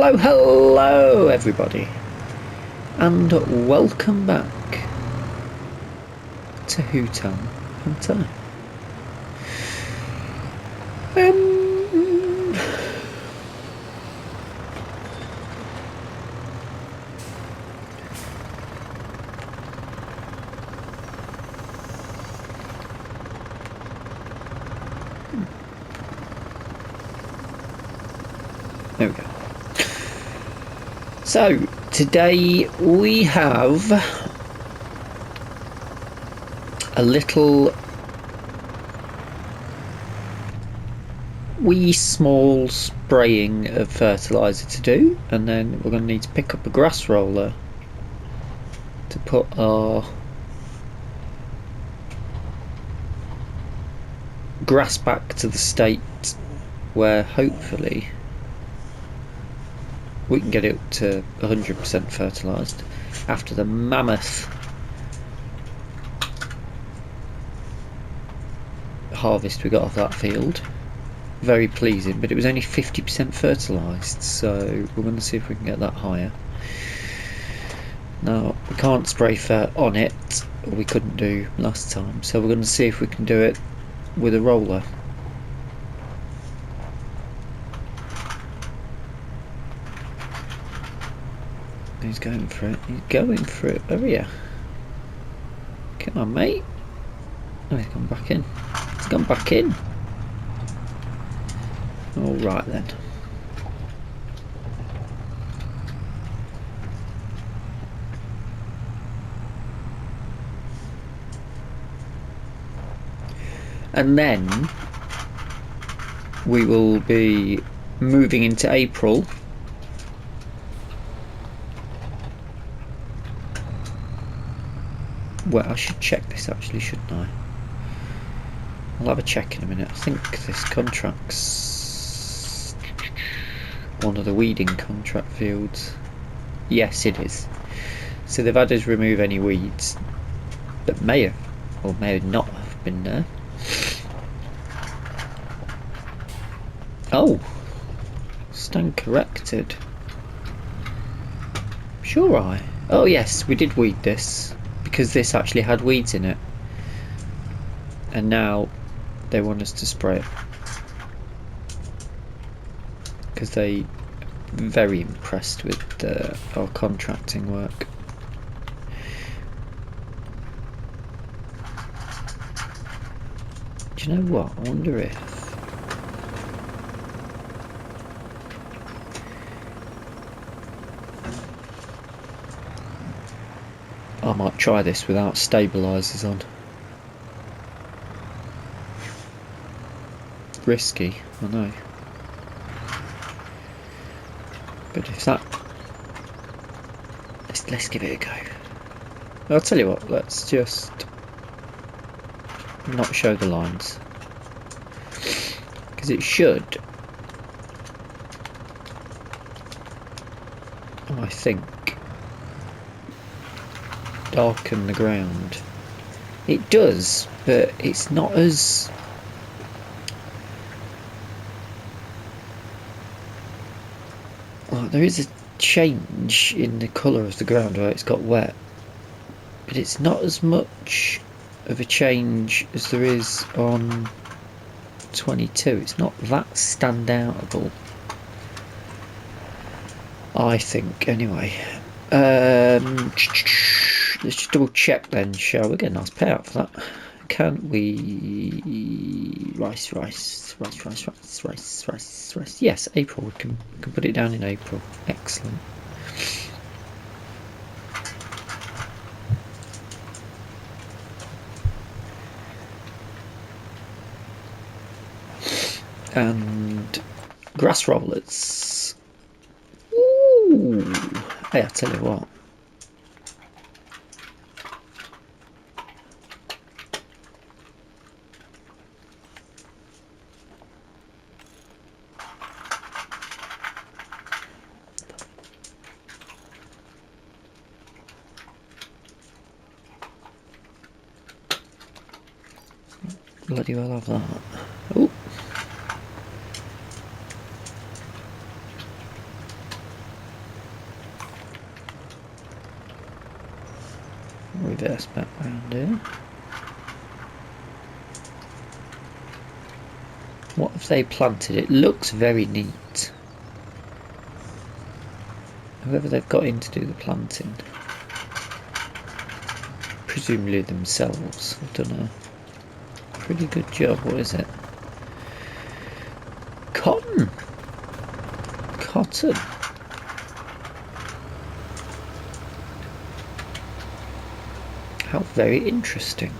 Hello, hello everybody, and welcome back to Hutan Pantai. There we go. So, today we have a little wee small spraying of fertiliser to do, and then we're going to need to pick up a grass roller to put our grass back to the state where hopefully we can get it to 100% fertilised after the mammoth harvest we got off that field. Very pleasing, but it was only 50% fertilised, so we're going to see if we can get that higher. Now, we can't spray fert on it, or we couldn't do last time, so we're going to see if we can do it with a roller. He's going for it. He's going for it. Oh yeah. Come on, mate. Oh, he's gone back in. He's gone back in. All right then. And then we will be moving into April. Well, I should check this actually, shouldn't I? I'll have a check in a minute. I think this contract's one of the weeding contract fields. Yes, it is. So they've had us remove any weeds that may have or may not have been there. Oh, stand corrected. Sure, oh yes, we did weed this because this actually had weeds in it, and now they want us to spray it because they very impressed with our contracting work. Do you know what? I wonder if I might try this without stabilisers on. Risky, I know. But if that... Let's give it a go. I'll tell you what, let's just not show the lines. Because it should, I think, darken the ground. It does, but it's not as... Well, there is a change in the colour of the ground where it's got wet, but it's not as much of a change as there is on 22. It's not that standoutable, I think, anyway. Let's just double check then, shall we? Get a nice payout for that. Can we... Rice. Yes, April. We can put it down in April. Excellent. And grass rollers. Ooh. Hey, I tell you what. Bloody well have that. Oh. wonder. What have they planted? It looks very neat. Whoever they've got in to do the planting. Presumably themselves have done a pretty good job. What is it? Cotton. Cotton. How very interesting.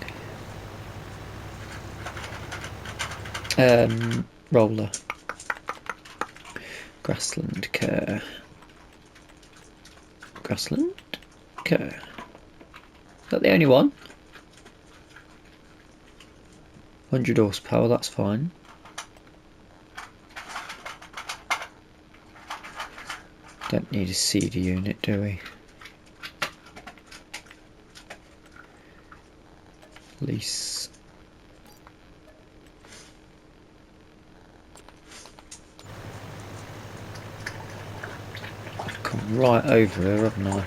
Roller. Grassland care. Grassland care. Is that the only one? 100 horsepower, that's fine. Don't need a seeder unit, do we? Lease. I've come right over here, haven't I?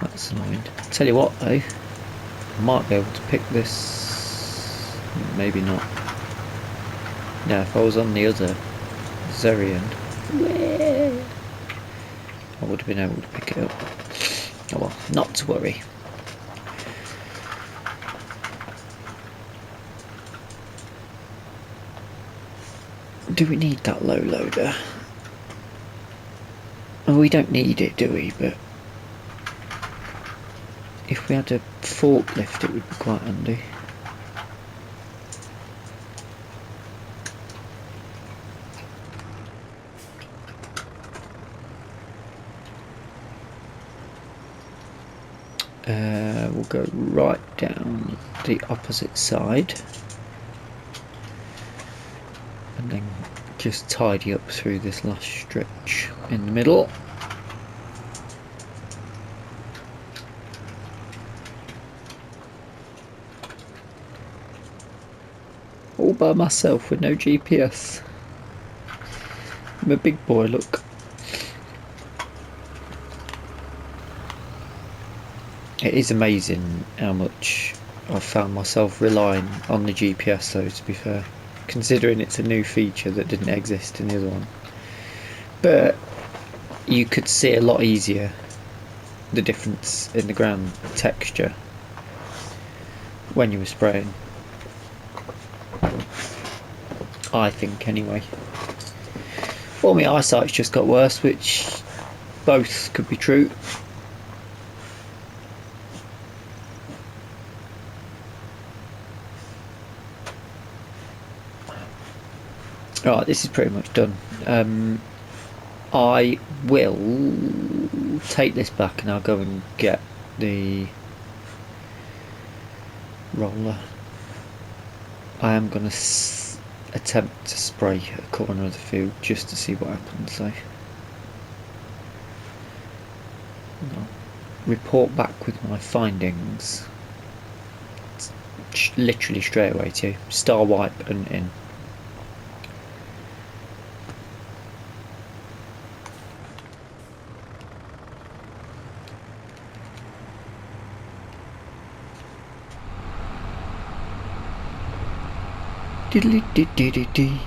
That's annoying. Tell you what though, I might be able to pick this. Maybe not. Now, if I was on the other Zerian, I would have been able to pick it up. Oh well, not to worry. Do we need that low loader? Well, we don't need it, do we? But if we had a forklift, it would be quite handy. We'll go right down the opposite side and then just tidy up through this last stretch in the middle. All by myself with no GPS. I'm a big boy, look. It is amazing how much I've found myself relying on the GPS though, to be fair, considering it's a new feature that didn't exist in the other one. But you could see a lot easier the difference in the ground texture when you were spraying, I think anyway. Well, my eyesight's just got worse, which both could be true. Right, this is pretty much done. I will take this back and I'll go and get the roller. I am going to attempt to spray a corner of the field just to see what happens though. I'll report back with my findings literally straight away to you. Star wipe and in. Diddly dee dee dee dee.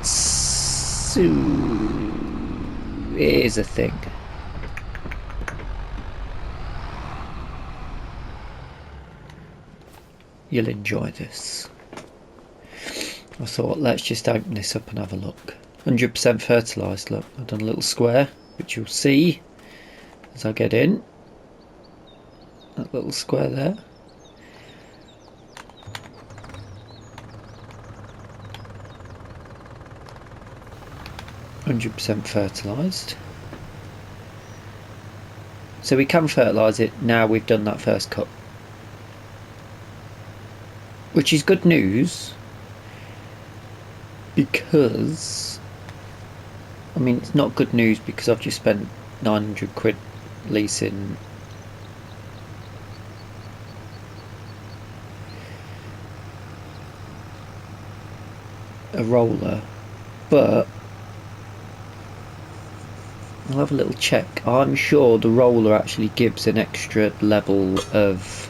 So here's a thing. You'll enjoy this. I thought let's just open this up and have a look. 100% fertilised, look, I've done a little square which you'll see as I get in. That little square there. %100% fertilised. So we can fertilise it now we've done that first cut. Which is good news, because I mean it's not good news because I've just spent 900 quid leasing a roller, but I'll have a little check. I'm sure the roller actually gives an extra level of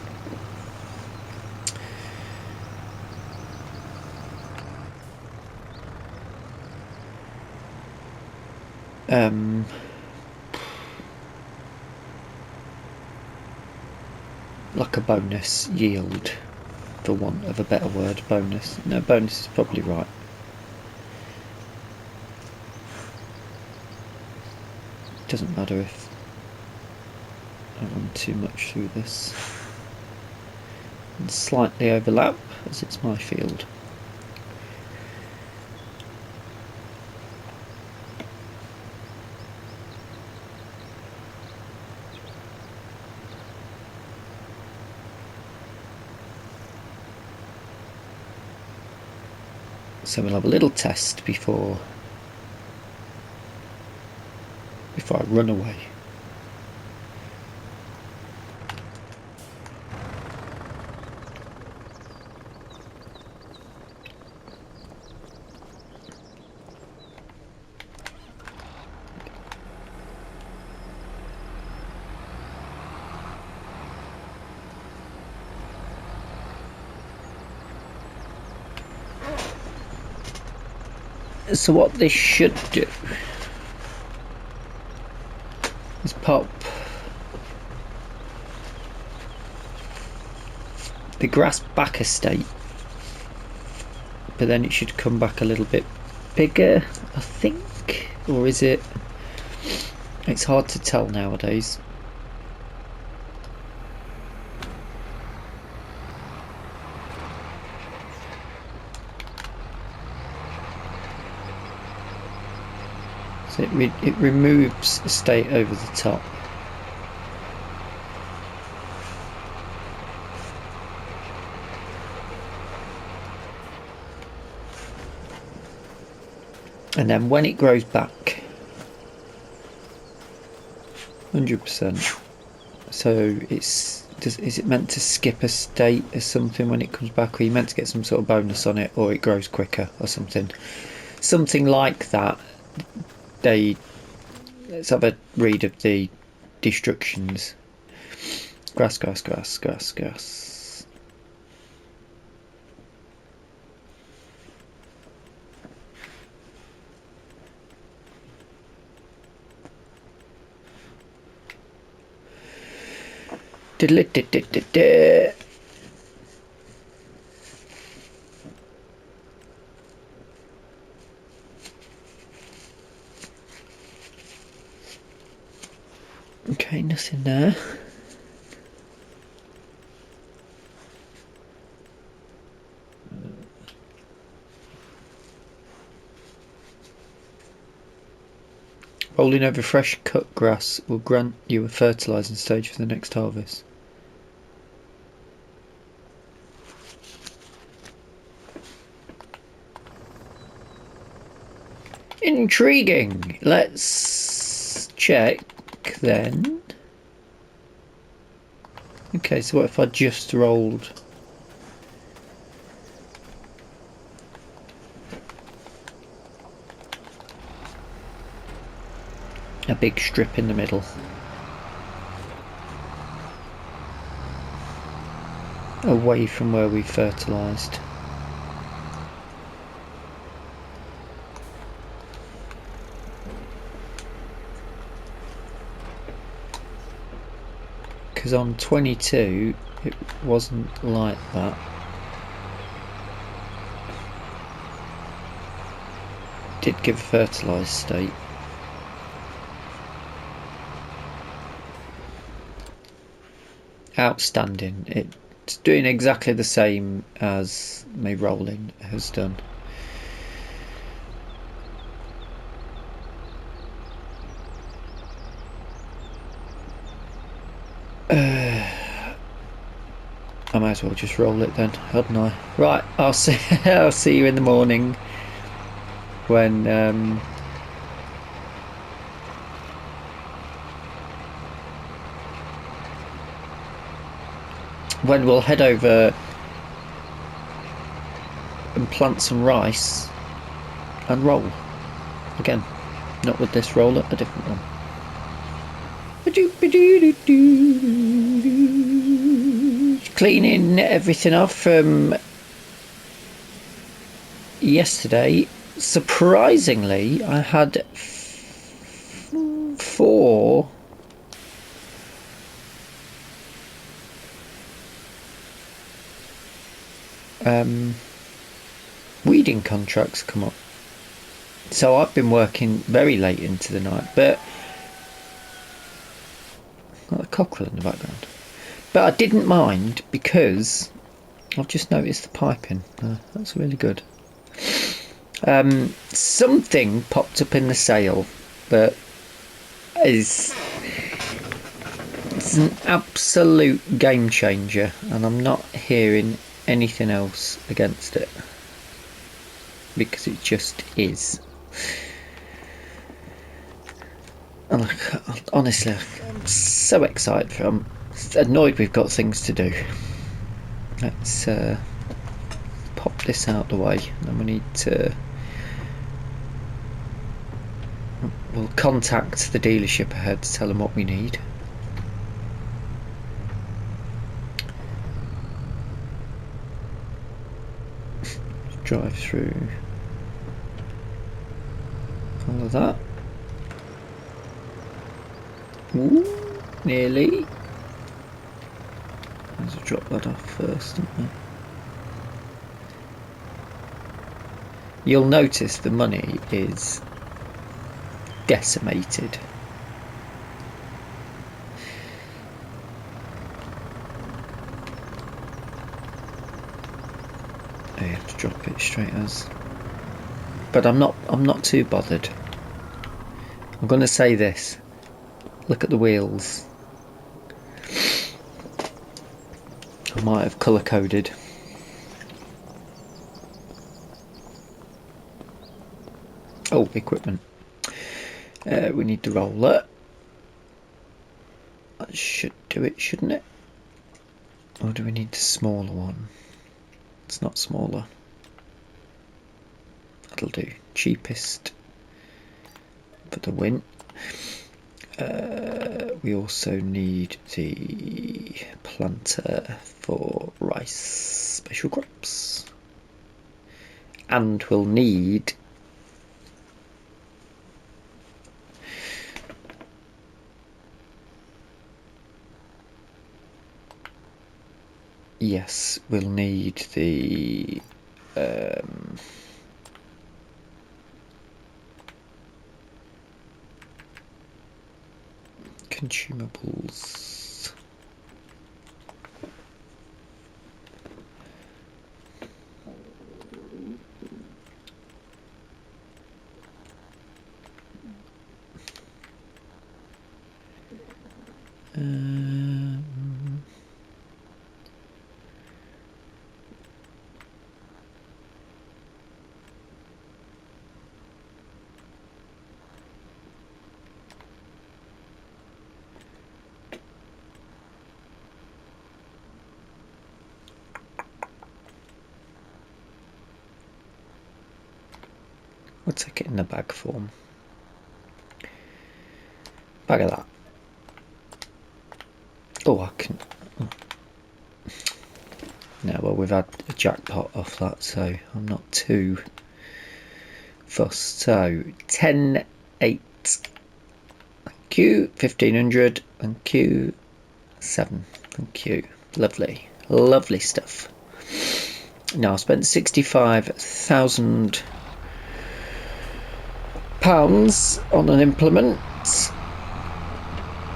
like a bonus yield, for want of a better word. Bonus. No, bonus is probably right. Doesn't matter if I run too much through this and slightly overlap, as it's my field. So we'll have a little test before I run away. So what this should do is pop the grass back a state, but then it should come back a little bit bigger, I think. Or is it? It's hard to tell nowadays. So it removes a state over the top. And then when it grows back, 100%. So is it meant to skip a state or something when it comes back? Or are you meant to get some sort of bonus on it, or it grows quicker or something? Something like that. Let's have a read of the destructions. Grass, grass, grass, grass, grass. Diddle-it-dit-dit-dit-dit. Okay, nothing there. Rolling over fresh cut grass will grant you a fertilising stage for the next harvest. Intriguing. Let's check then. Okay, so what if I just rolled a big strip in the middle? Away from where we fertilised. Because on 22 it wasn't like that. Did give a fertilised state. Outstanding. It's doing exactly the same as my rolling has done. I might as well just roll it then, hadn't I? Right, I'll see. I'll see you in the morning when we'll head over and plant some rice and roll again. Not with this roller, a different one. Cleaning everything off from yesterday. Surprisingly, I had 4 weeding contracts come up. So I've been working very late into the night, but got a cockerel in the background. But I didn't mind because I've just noticed the piping. That's really good. Something popped up in the sale that it's an absolute game changer, and I'm not hearing anything else against it because it just is. And honestly, I'm so excited for it. I'm annoyed we've got things to do. Let's pop this out the way, and then we need to. We'll contact the dealership ahead to tell them what we need. Drive through all of that. Ooh, nearly. Let's drop that off first, don't we? You'll notice the money is decimated. I have to drop it straight as. But I'm not too bothered. I'm going to say this. Look at the wheels. I might have colour coded. Oh, equipment. We need the roller. That should do it, shouldn't it? Or do we need the smaller one? It's not smaller. That'll do. Cheapest for the win. We also need the planter for rice special crops. And we'll need yes, we'll need the consumables. We'll take it in the bag form. Bag of that. Oh, I can. Oh. No, well, we've had a jackpot off that, so I'm not too fussed. So 10, 8. Thank you. 1500. Thank you. 7. Thank you. Lovely, lovely stuff. Now I spent £65,000 on an implement.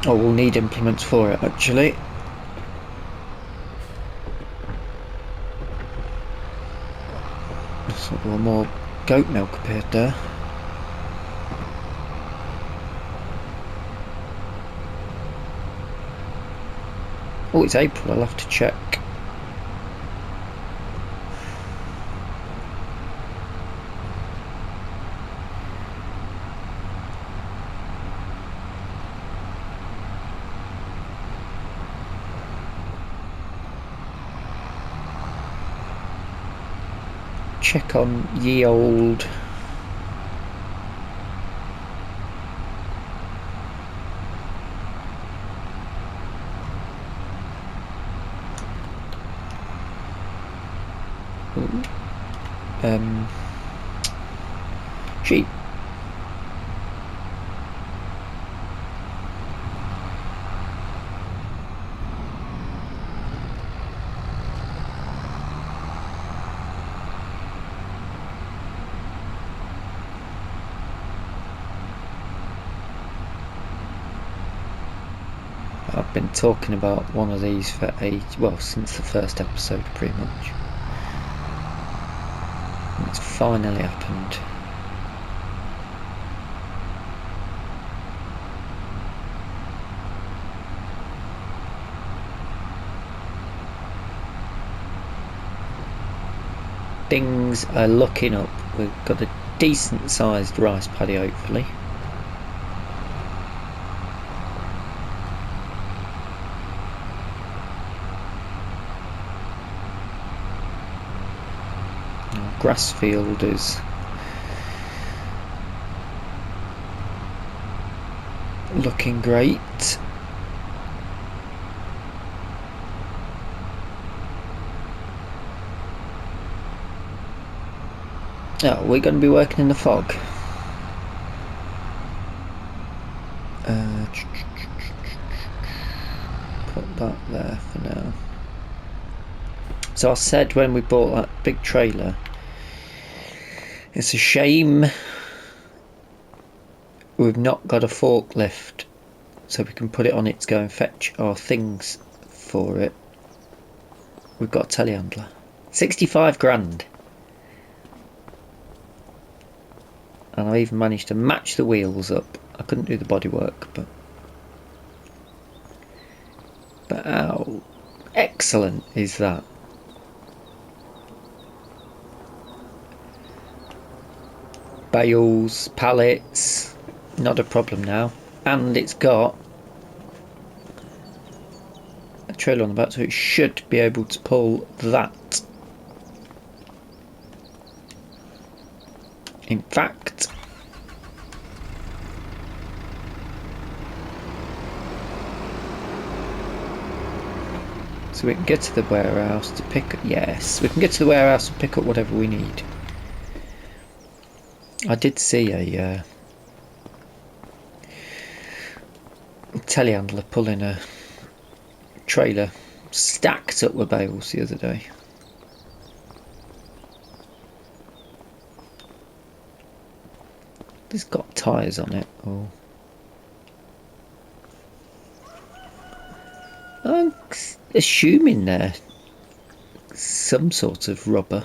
Oh, we'll need implements for it actually. There's a little more goat milk appeared there. Oh, it's April, I'll have to check. Check on ye old Ooh. Sheep. I've been talking about one of these for since the first episode, pretty much. And it's finally happened. Things are looking up. We've got a decent sized rice paddy, hopefully. Our grass field is looking great. Oh, we're going to be working in the fog. Put that there for now. So I said when we bought that big trailer, it's a shame we've not got a forklift so we can put it on it to go and fetch our things for it. We've got a telehandler. 65 grand. And I even managed to match the wheels up. I couldn't do the bodywork, but how excellent is that? Bales, pallets, not a problem now. And it's got a trailer on the back, so it should be able to pull that. In fact, so we can get to the warehouse to pick up, yes, we can get to the warehouse and pick up whatever we need. I did see a telehandler pulling a trailer stacked up with bales the other day. It's got tyres on it. Oh. I'm assuming they're some sort of rubber.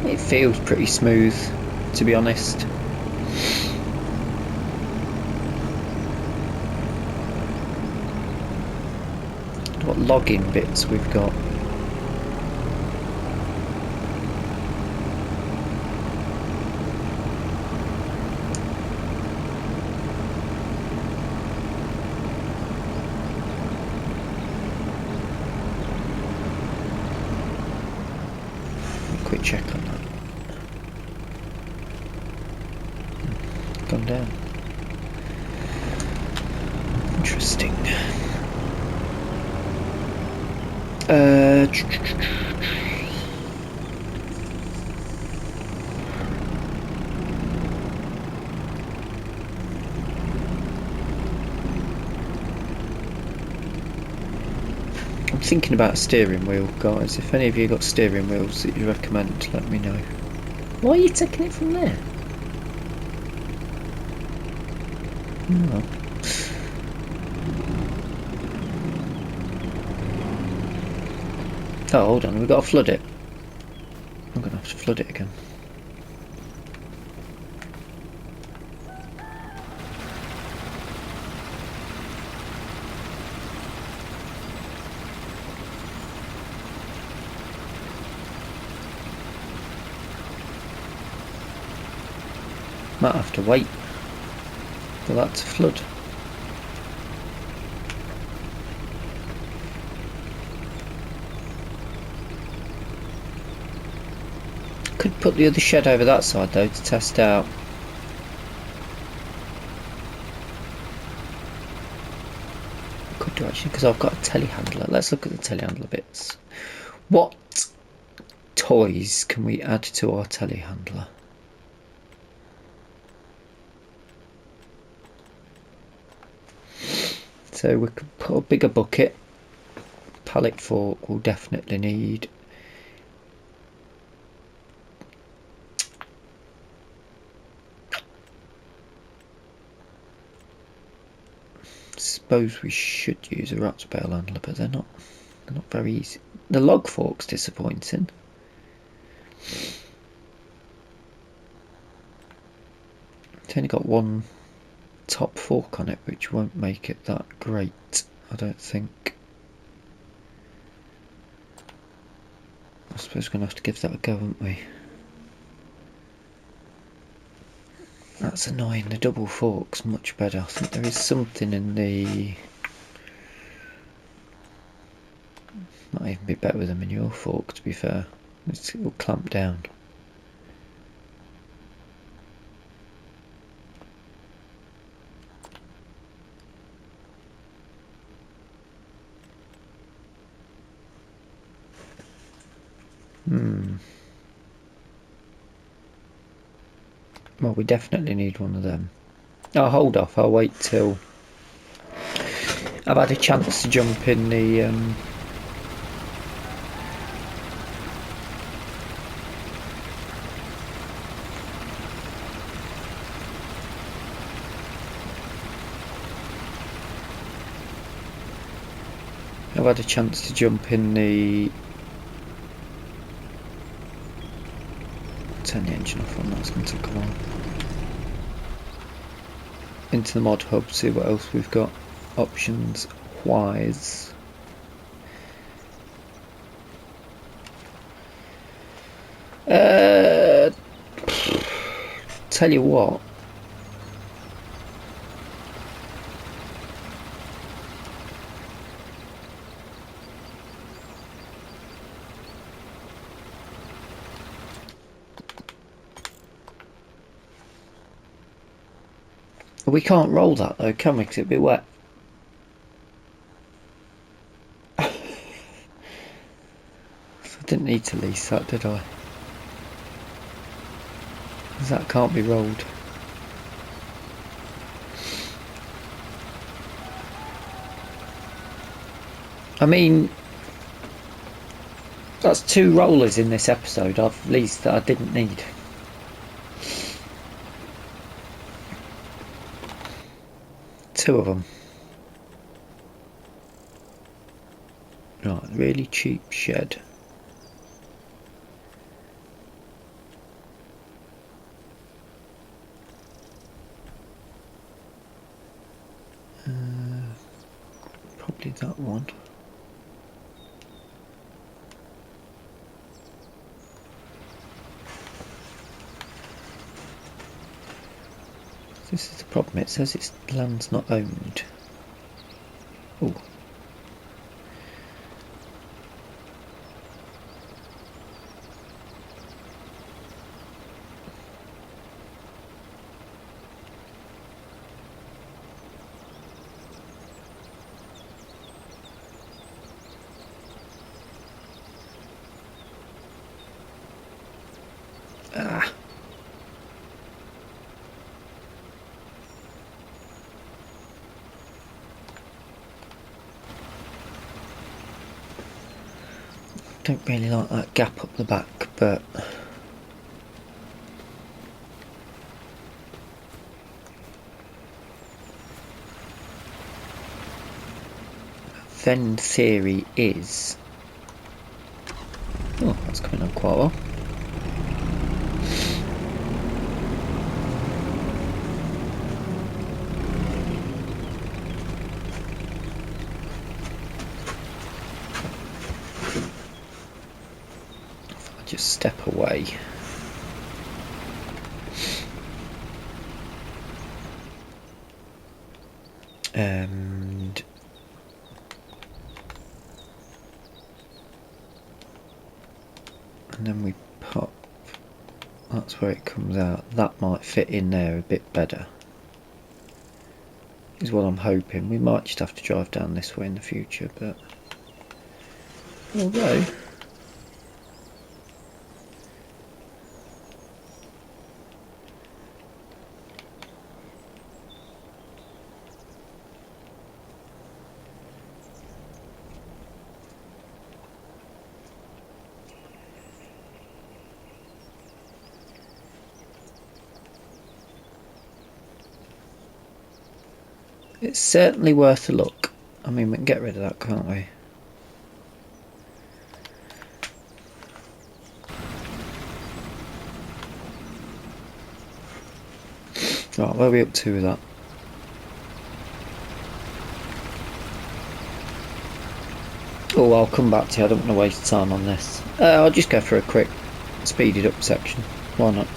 It feels pretty smooth, to be honest. What logging bits we've got. Quick check on that. Gone down. Interesting. I'm thinking about a steering wheel, guys. If any of you got steering wheels that you recommend, let me know. Why are you taking it from there? Oh. Oh, hold on, we've got to flood it. I'm going to have to flood it again. Might have to wait for that to flood. could put the other shed over that side though to test out. I could do actually, because I've got a telehandler. Let's look at the telehandler bits. What toys can we add to our telehandler? So we could put a bigger bucket. Pallet fork we'll definitely need. Suppose we should use a rat's bale handler, but they're not very easy. The log fork's disappointing. It's only got one top fork on it, which won't make it that great, I don't think. I suppose we're going to have to give that a go, aren't we? That's annoying. The double fork's much better. I think there is something in the... Might even be better with a manure fork, to be fair. It'll clamp down. Well, we definitely need one of them. I'll hold off. I'll wait till I've had a chance to jump in the turn the engine off on that's going to take a while. Into the mod hub, see what else we've got options wise. Tell you what, we can't roll that though, can we? Because it'd be wet. I didn't need to lease that, did I? Because that can't be rolled. I mean, that's 2 rollers in this episode I've leased that I didn't need. Two of them. Right, really cheap shed. Probably that one. This is the problem, it says its land's not owned. Oh. Ah. Don't really like that gap up the back, but then theory is, oh, that's coming on quite well. Just step away. And then we pop That's where it comes out. That might fit in there a bit better, is what I'm hoping. We might just have to drive down this way in the future, but although it's certainly worth a look. I mean, we can get rid of that, can't we? Right, where are we up to with that? Oh, I'll come back to you. I don't want to waste time on this. I'll just go for a quick speeded up section. Why not?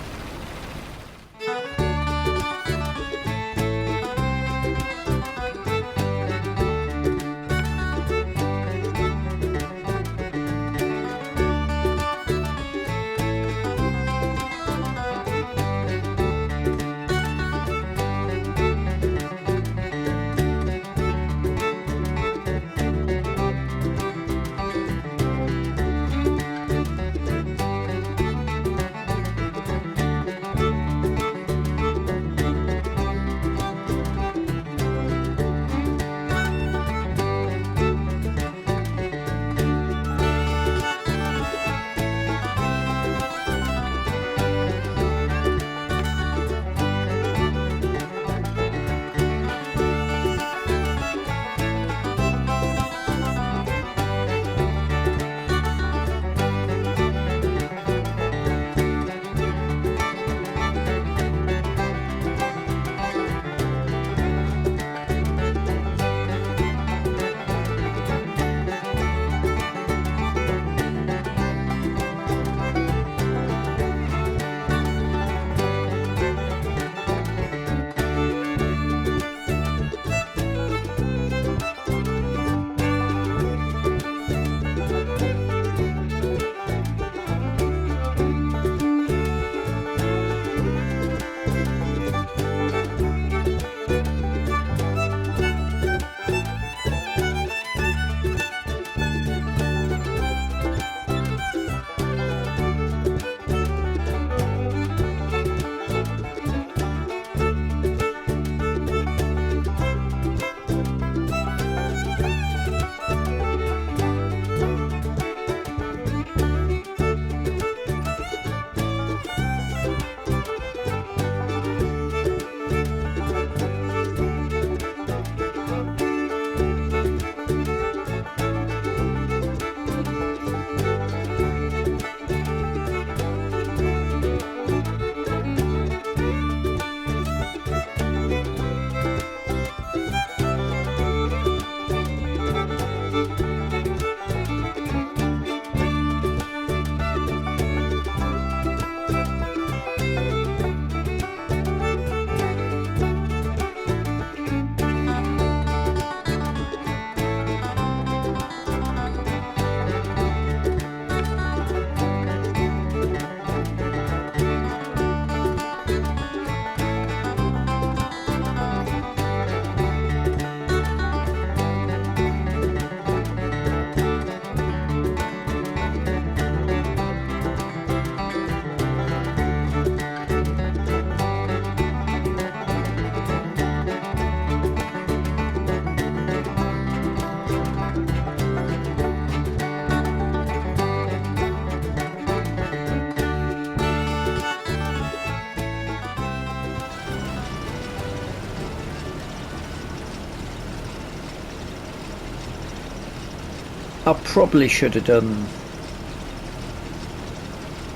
I probably should have done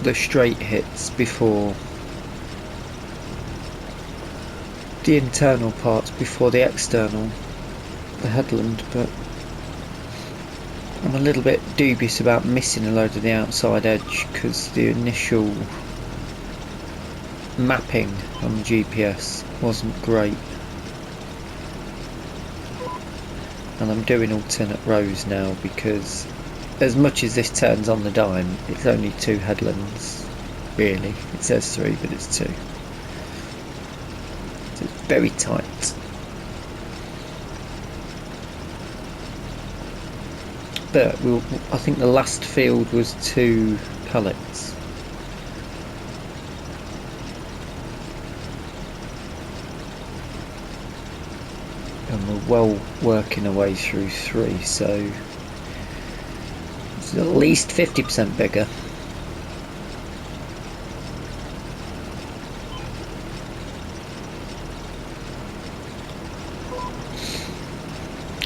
the straight hits before the internal parts, before the external, the headland, but I'm a little bit dubious about missing a load of the outside edge because the initial mapping on the GPS wasn't great. And I'm doing alternate rows now because as much as this turns on the dime, it's only two headlands really. It says 3, but it's 2. So it's very tight. But I think the last field was 2 pallets. And we're well working our way through 3, so it's at least 50% bigger.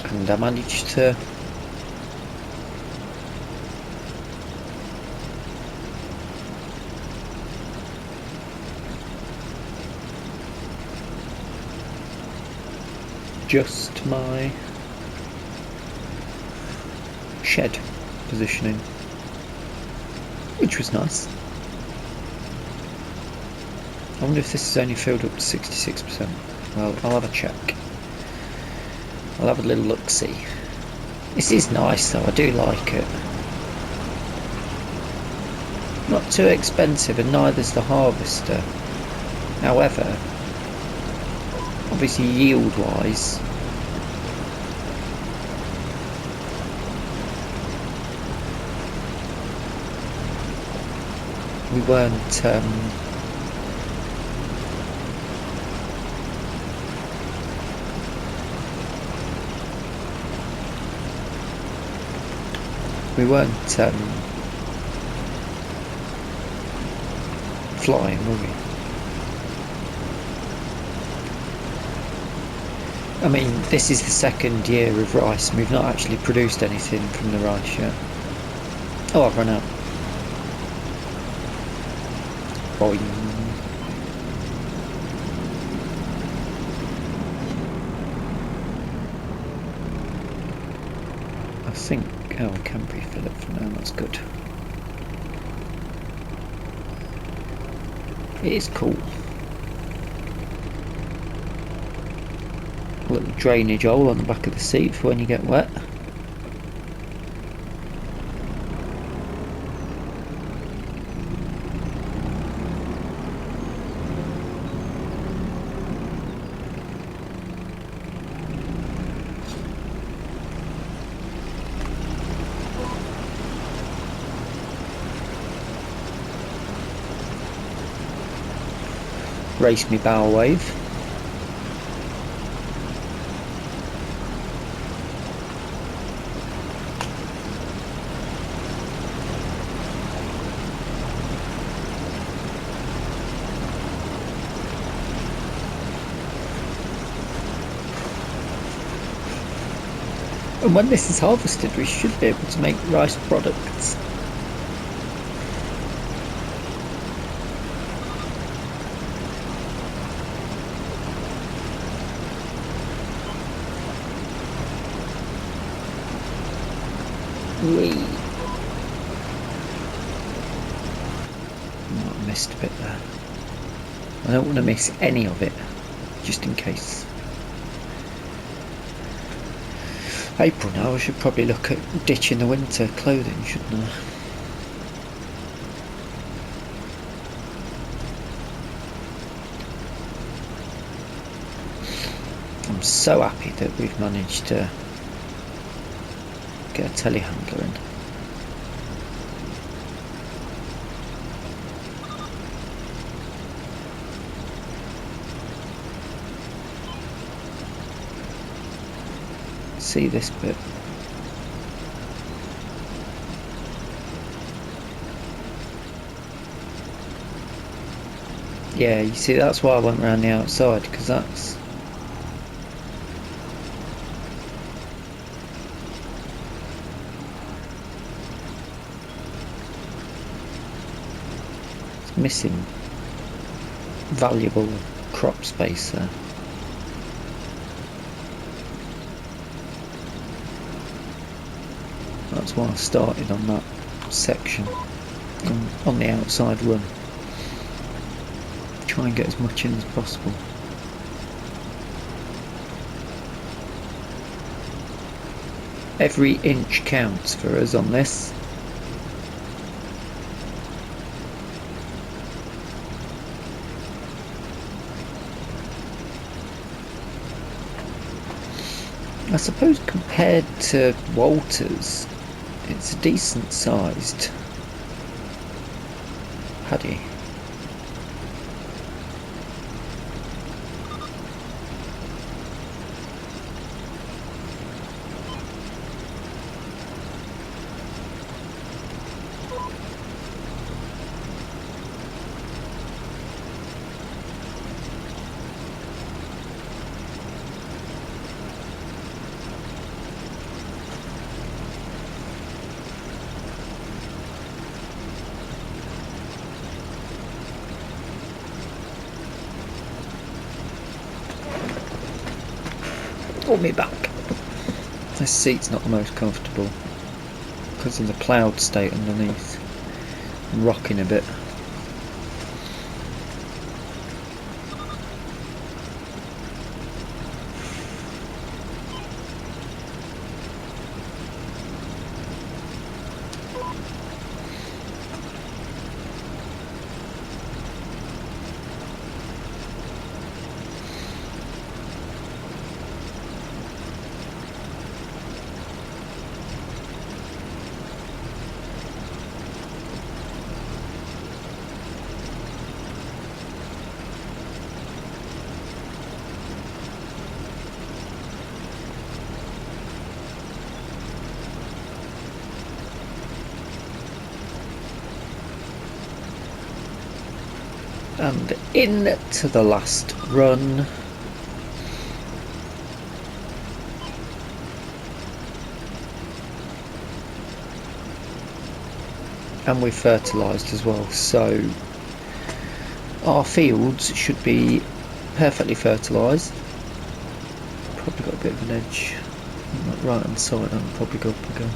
And I managed to adjust my shed positioning, which was nice. I wonder if this is only filled up to 66%. Well, I'll have a check. I'll have a little look-see. This is nice though, I do like it. Not too expensive, and neither's the harvester. However, obviously yield-wise, we weren't flying, were we? I mean, this is the second year of rice and we've not actually produced anything from the rice yet. Oh, I've run out. Boing. I think, oh, I can refill it for now, that's good. It is cool. A little drainage hole on the back of the seat for when you get wet. Race me bow wave. And when this is harvested, we should be able to make rice products. Whee! Oh, I missed a bit there. I don't want to miss any of it, just in case. April now, I should probably look at ditching the winter clothing, shouldn't I? I'm so happy that we've managed to get a telehandler in. See this bit. Yeah, you see, that's why I went around the outside, because that's missing valuable crop space there. That's why I started on that section, on the outside run. Try and get as much in as possible. Every inch counts for us on this. I suppose compared to Walter's, it's a decent sized paddy. Pull me back. This seat's not the most comfortable because of the cloud state underneath. I'm rocking a bit. And into the last run. And we've fertilised as well, so our fields should be perfectly fertilised. Probably got a bit of an edge on that right hand side, and I'll probably go up again.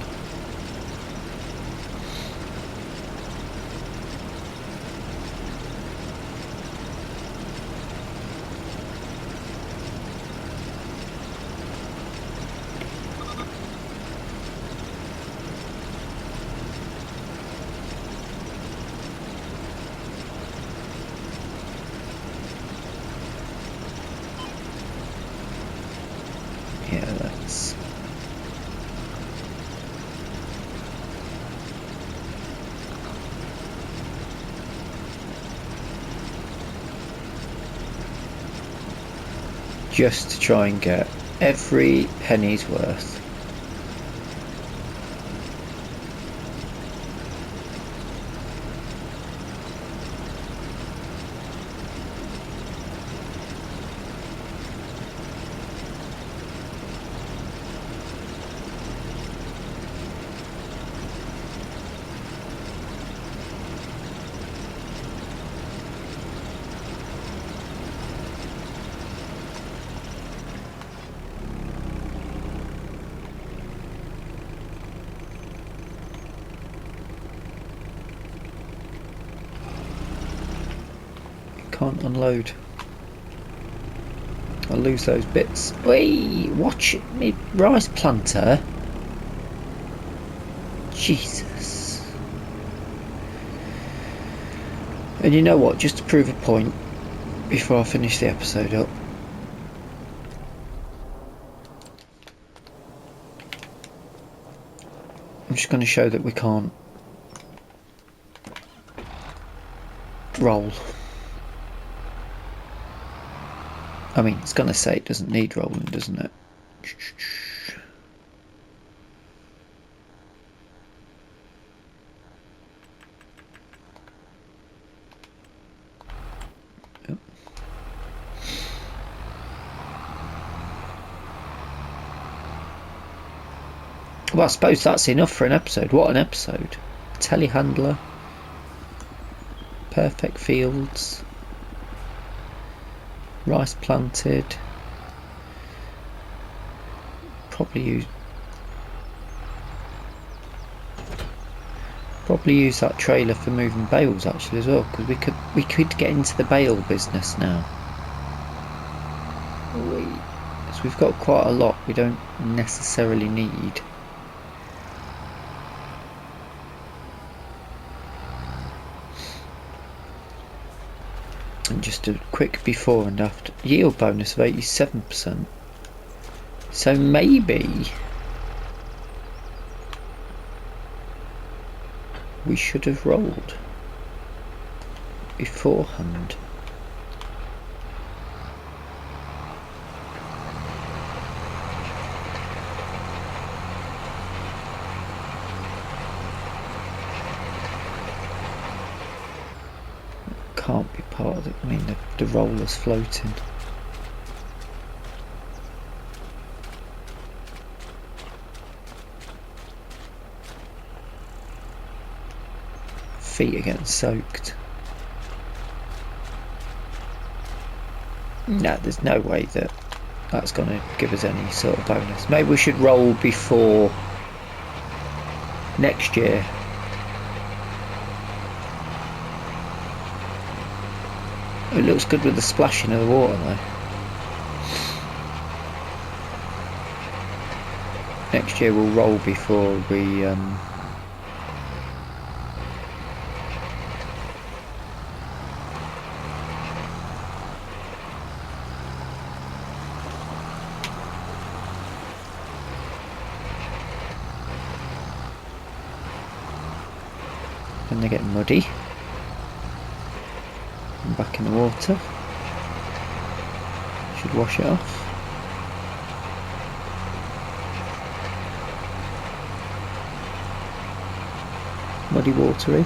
Yeah, that's just to try and get every penny's worth. Can't unload. I'll lose those bits. Wait, watch me rice planter. Jesus. And you know what, just to prove a point before I finish the episode up, I'm just going to show that we can't roll. I mean, it's going to say it doesn't need rolling, doesn't it? Yep. Well, I suppose that's enough for an episode. What an episode. Telehandler. Perfect fields. Rice planted. Probably use that trailer for moving bales actually as well, because we could get into the bale business now. So we've got quite a lot we don't necessarily need. And just a quick before and after. Yield bonus of 87%. So maybe we should have rolled beforehand. Can't be part of it. I mean, the roller's floating. Feet are getting soaked. No, there's no way that that's going to give us any sort of bonus. Maybe we should roll before next year. It looks good with the splashing of the water though. Next year we'll roll before we when they get muddy and back in the water. Should wash it off. Muddy, watery.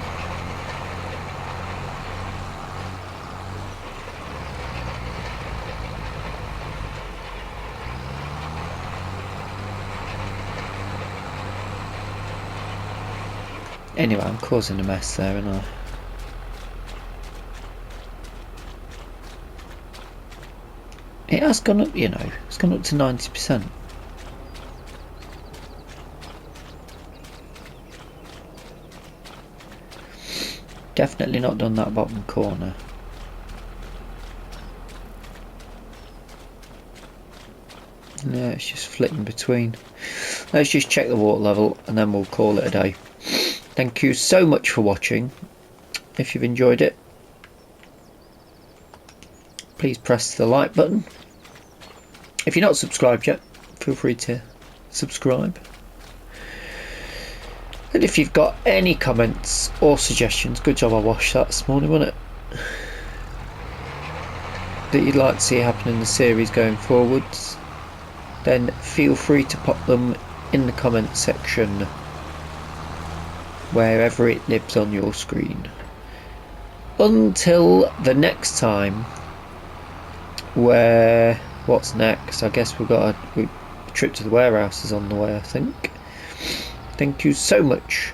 Anyway, I'm causing a mess there, aren't I? It has gone up, you know, it's gone up to 90%. Definitely not done that bottom corner. No, it's just flipping between. Let's just check the water level and then we'll call it a day. Thank you so much for watching. If you've enjoyed it, please press the like button. If you're not subscribed yet, feel free to subscribe. And if you've got any comments or suggestions, good job I washed that this morning, wasn't it? That you'd like to see happen in the series going forwards, then feel free to pop them in the comment section wherever it lives on your screen. Until the next time, where what's next? I guess we've got a trip to the warehouses on the way, I think. Thank you so much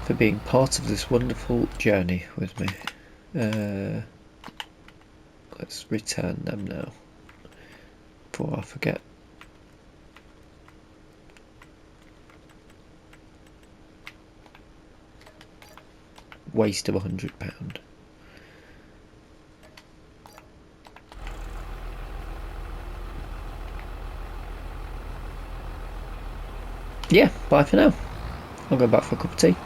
for being part of this wonderful journey with me. Let's return them now before I forget. Waste of £100. Yeah, bye for now. I'll go back for a cup of tea.